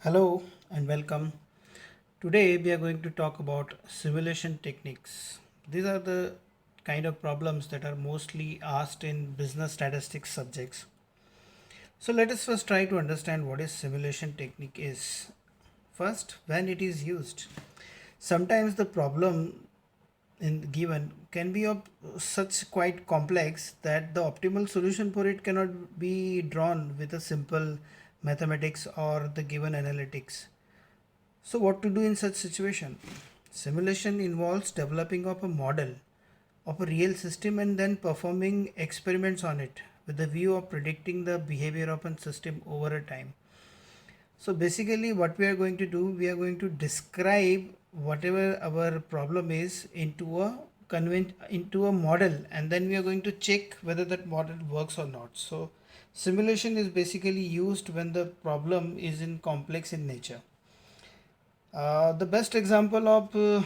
Hello and welcome. Today we are going to talk about simulation techniques. These are the kind of problems that are mostly asked in business statistics subjects. So let us first try to understand what is simulation technique is. First, when it is used. Sometimes the problem in given can be of such quite complex that the optimal solution for it cannot be drawn with a simple mathematics or the given analytics. So what to do in such situation? Simulation involves developing of a model of a real system and then performing experiments on it with the view of predicting the behavior of a system over a time. So basically what we are going to do, we are going to describe whatever our problem is into a model, and then we are going to check whether that model works or not. So simulation is basically used when the problem is in complex in nature. The best example of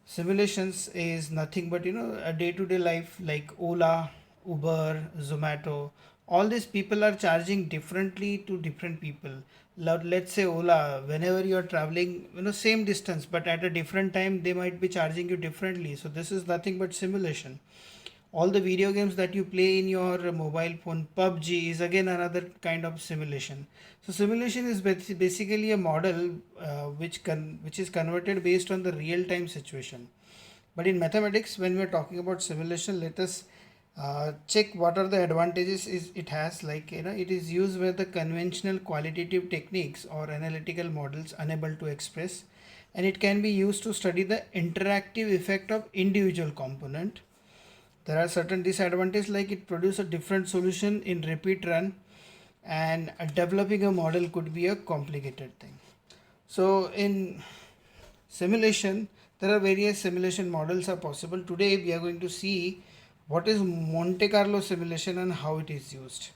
simulations is nothing but a day-to-day life like Ola, Uber, Zomato. All these people are charging differently to different people. Let's say Ola, whenever you are traveling, same distance, but at a different time, they might be charging you differently. So this is nothing but simulation. All the video games that you play in your mobile phone, PUBG is again another kind of simulation. So simulation is basically a model which is converted based on the real time situation. But in mathematics, when we are talking about simulation, let us check what are the advantages is it has. Like it is used where the conventional qualitative techniques or analytical models unable to express, and it can be used to study the interactive effect of individual component. There are certain disadvantages, like it produces a different solution in repeat run, and developing a model could be a complicated thing. So in simulation, there are various simulation models are possible. Today we are going to see what is Monte Carlo simulation and how it is used.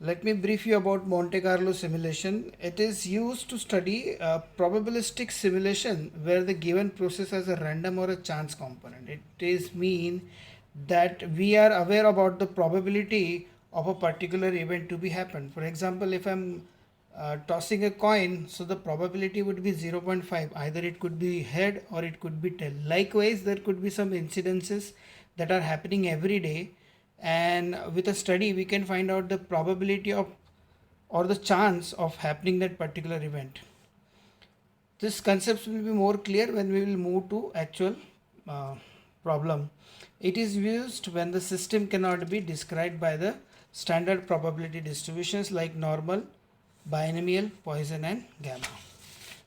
Let me brief you about Monte Carlo simulation. It is used to study a probabilistic simulation where the given process has a random or a chance component. It is mean that we are aware about the probability of a particular event to be happen. For example, if I'm tossing a coin, so the probability would be 0.5. Either it could be head or it could be tail. Likewise, there could be some incidences that are happening every day, and with a study we can find out the probability of or the chance of happening that particular event. This concept will be more clear when we will move to actual uh, problem. It is used when the system cannot be described by the standard probability distributions like normal, binomial, Poisson and gamma.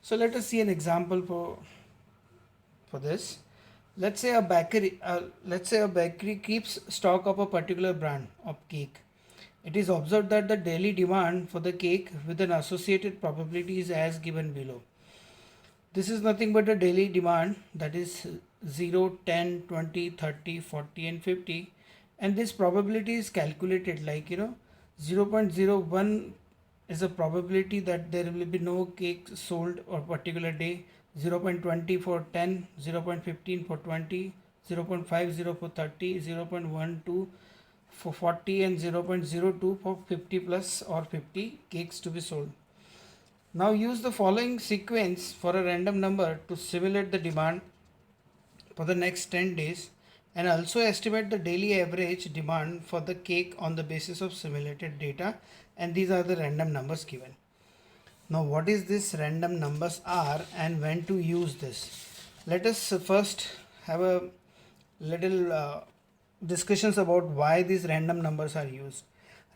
So let us see an example for this. Let's say a bakery keeps stock of a particular brand of cake. It is observed that the daily demand for the cake with an associated probability is as given below. This is nothing but a daily demand, that is 0, 10, 20, 30, 40 and 50, and this probability is calculated like 0.01 is a probability that there will be no cake sold or particular day, 0.20 for 10, 0.15 for 20, 0.50 for 30, 0.12 for 40 and 0.02 for 50 plus or 50 cakes to be sold. Now use the following sequence for a random number to simulate the demand for the next 10 days, and also estimate the daily average demand for the cake on the basis of simulated data, and these are the random numbers given. Now what is this random numbers are and when to use this? Let us first have a little discussions about why these random numbers are used.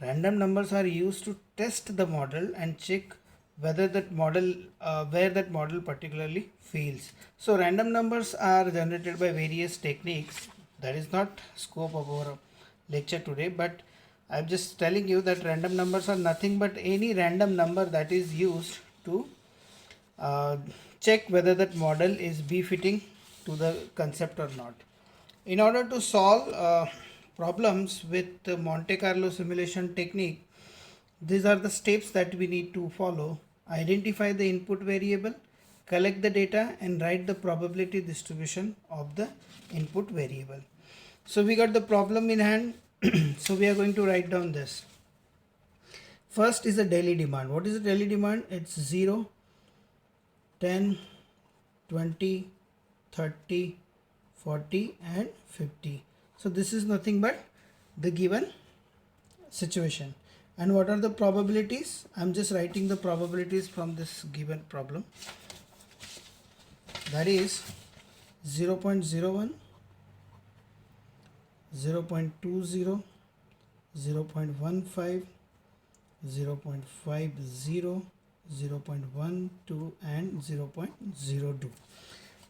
Random numbers are used to test the model and check whether that model where that model particularly fails. So random numbers are generated by various techniques. That is not scope of our lecture today, but I'm just telling you that random numbers are nothing but any random number that is used to uh, check whether that model is befitting to the concept or not. In order to solve problems with the Monte Carlo simulation technique, these are the steps that we need to follow. Identify the input variable, collect the data and write the probability distribution of the input variable. So we got the problem in hand. So we are going to write down this. First is the daily demand. What is the daily demand? It's 0, 10, 20, 30, 40 and 50. So this is nothing but the given situation. And what are the probabilities? I'm just writing the probabilities from this given problem. That is 0 0.01, 0 0.20, 0 0.15, 0 0.50, 0 0.12 and 0 0.02.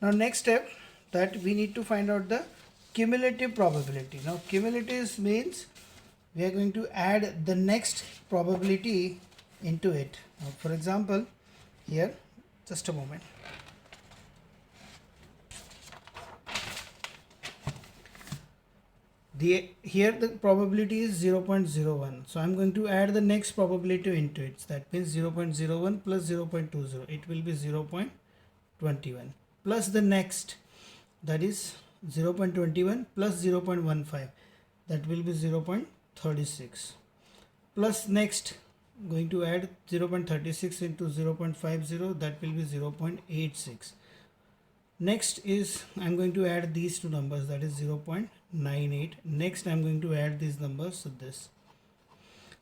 Now next step, that we need to find out the cumulative probability. Now cumulative means we are going to add the next probability into it. Now, for example, here, just a moment. Here the probability is 0.01. So I'm going to add the next probability into it. That means 0.01 plus 0.20. It will be 0.21 plus the next, that is 0.21 plus 0.15. That will be 0.36 plus next, going to add 0.36 into 0.50. That will be 0.86. Next is I'm going to add these two numbers, that is 0.98. Next I'm going to add these numbers, so this.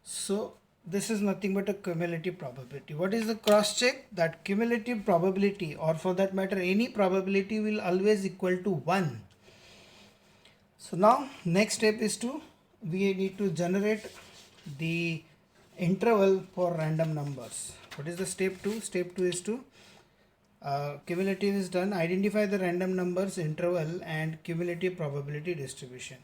So this is nothing but a cumulative probability. What is the cross check? That cumulative probability, or for that matter any probability, will always equal to 1. So now next step is we need to generate the interval for random numbers. What is the step 2? Step 2 is to cumulative is done. Identify the random numbers interval and cumulative probability distribution.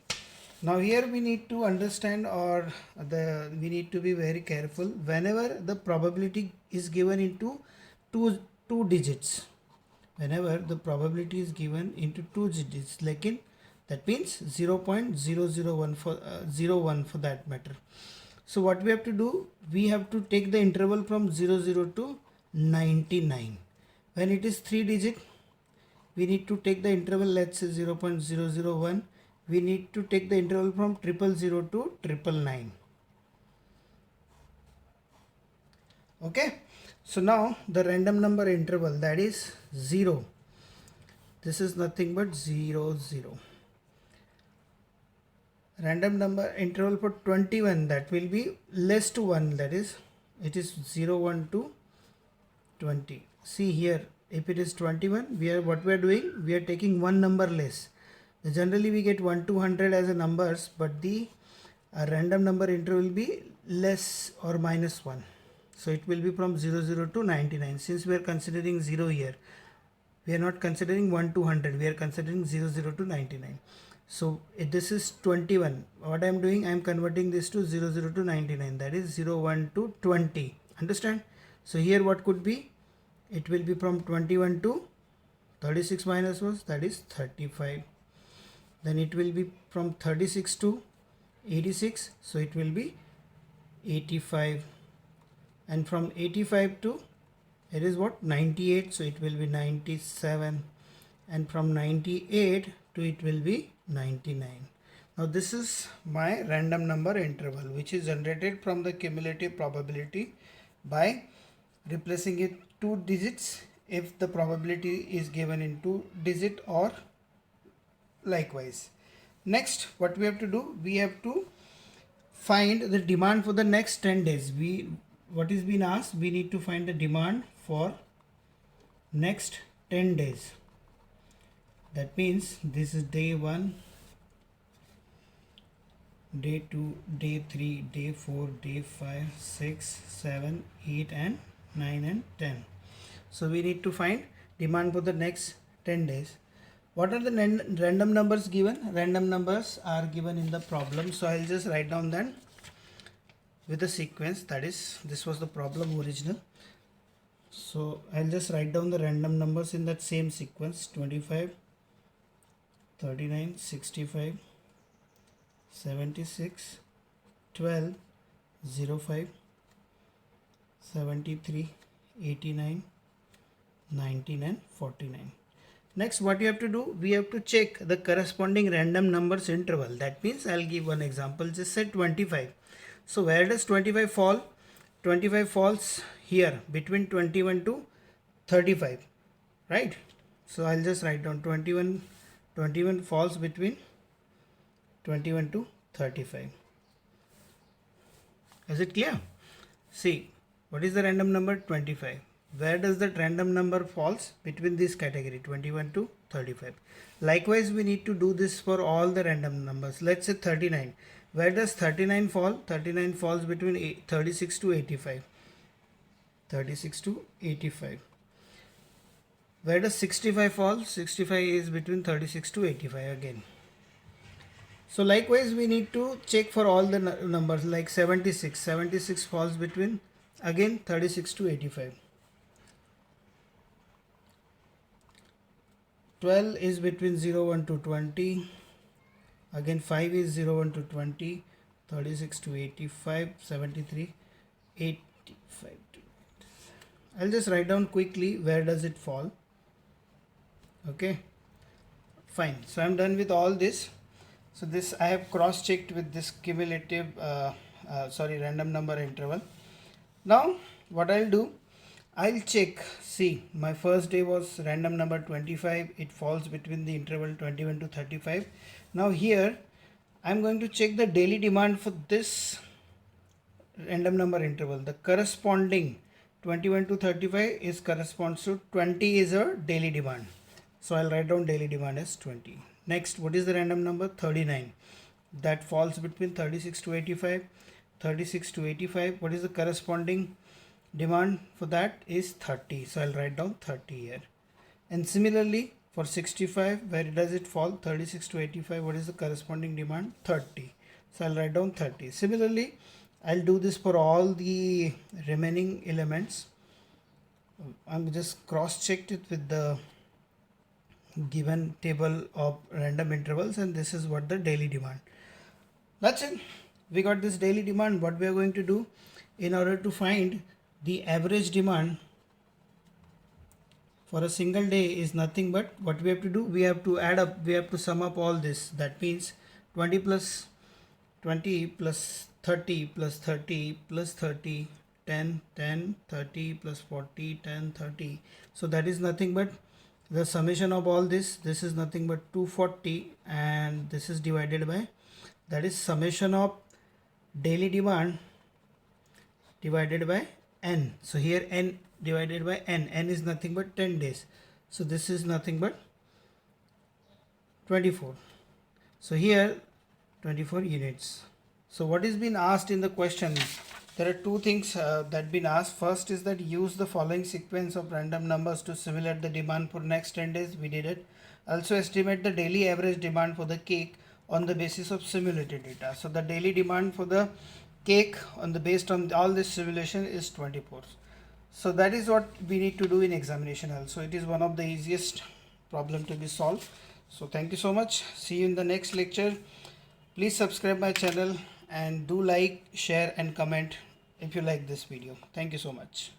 Now here we need to understand, or we need to be very careful whenever the probability is given into two digits. Whenever the probability is given into 2 digits, like in, that means 0.001 for 01 for that matter. So what we have to do, we have to take the interval from 00 to 99. When it is 3 digit, we need to take the interval, let's say 0.001. We need to take the interval from 000 to 999. Okay. So now the random number interval, that is 0. This is nothing but 0, 0. Random number interval for 21, that will be less to 1, that is it is 0, 1 to 20. See here, if it is 21, what we are doing, we are taking one number less. Generally we get 1 to 100 as a numbers, but the random number interval will be less or minus 1. So it will be from 00 to 99. Since we are considering 0 here, we are not considering 1 to 100, we are considering 00 to 99. So this is 21. What I am doing, I am converting this to 00 to 99, that is 01 to 20. Understand? So here what could be? It will be from 21 to 36 minus 1, that is 35. Then it will be from 36 to 86, so it will be 85. And from 85 to, it is what, 98, so it will be 97. And from 98 to, it will be 99. Now this is my random number interval, which is generated from the cumulative probability by replacing it 2 digits if the probability is given in 2 digit or likewise. Next, what we have to do, we have to find the demand for the next 10 days. What is being asked, we need to find the demand for next 10 days. That means this is day 1, day 2, day 3, day 4, day 5, 6, 7, 8 and 9 and 10. So we need to find demand for the next 10 days. What are the random numbers given? Random numbers are given in the problem. So I'll just write down then with the sequence, that is, this was the problem original. So I'll just write down the random numbers in that same sequence: 25, 39, 65, 76, 12, 05, 73, 89, 19 and 49. Next, what you have to do, we have to check the corresponding random numbers interval. That means I'll give one example, just say 25. So where does 25 fall? 25 falls here between 21 to 35, right? So I'll just write down 21 falls between 21 to 35. Is it clear? See, what is the random number? 25. Where does that random number falls? Between this category 21 to 35. Likewise, we need to do this for all the random numbers. Let's say 39. Where does 39 fall? 39 falls between 36 to 85. 36 to 85. Where does 65 fall? 65 is between 36 to 85 again. So likewise we need to check for all the numbers, like 76. 76 falls between again 36 to 85. 12 is between 01 to 20. Again 5 is 01 to 20. 36 to 85. 73. 85 to... I'll just write down quickly where does it fall. Okay, fine. So I'm done with all this. So this I have cross checked with this cumulative random number interval. Now what I'll do, I'll check. See, my first day was random number 25. It falls between the interval 21 to 35. Now here I'm going to check the daily demand for this random number interval. The corresponding 21 to 35 is corresponds to 20 is a daily demand. So I'll write down daily demand as 20. Next, what is the random number? 39. That falls between 36 to 85. 36 to 85. What is the corresponding demand for that? Is 30. So I'll write down 30 here. And similarly for 65, where does it fall? 36 to 85. What is the corresponding demand? 30. So I'll write down 30. Similarly, I'll do this for all the remaining elements. I'm just cross-checked it with the given table of random intervals, and this is what the daily demand. That's it. We got this daily demand. What we are going to do in order to find the average demand for a single day is nothing but what we have to do. We have to add up, we have to sum up all this. That means 20 plus 20 plus 30 plus 30 plus 30, 10, 10, 30 plus 40, 10, 30. So that is nothing but the summation of all this. This is nothing but 240, and this is divided by, that is summation of daily demand divided by n. So here n divided by n. N is nothing but 10 days. So this is nothing but 24. So here 24 units. So what is being asked in the question? There are two things that been asked. First is that use the following sequence of random numbers to simulate the demand for next 10 days. We did it. Also estimate the daily average demand for the cake on the basis of simulated data. So the daily demand for the cake based on all this simulation is 24. So that is what we need to do in examination also. It is one of the easiest problem to be solved. So thank you so much. See you in the next lecture. Please subscribe my channel and do like, share and comment if you like this video. Thank you so much.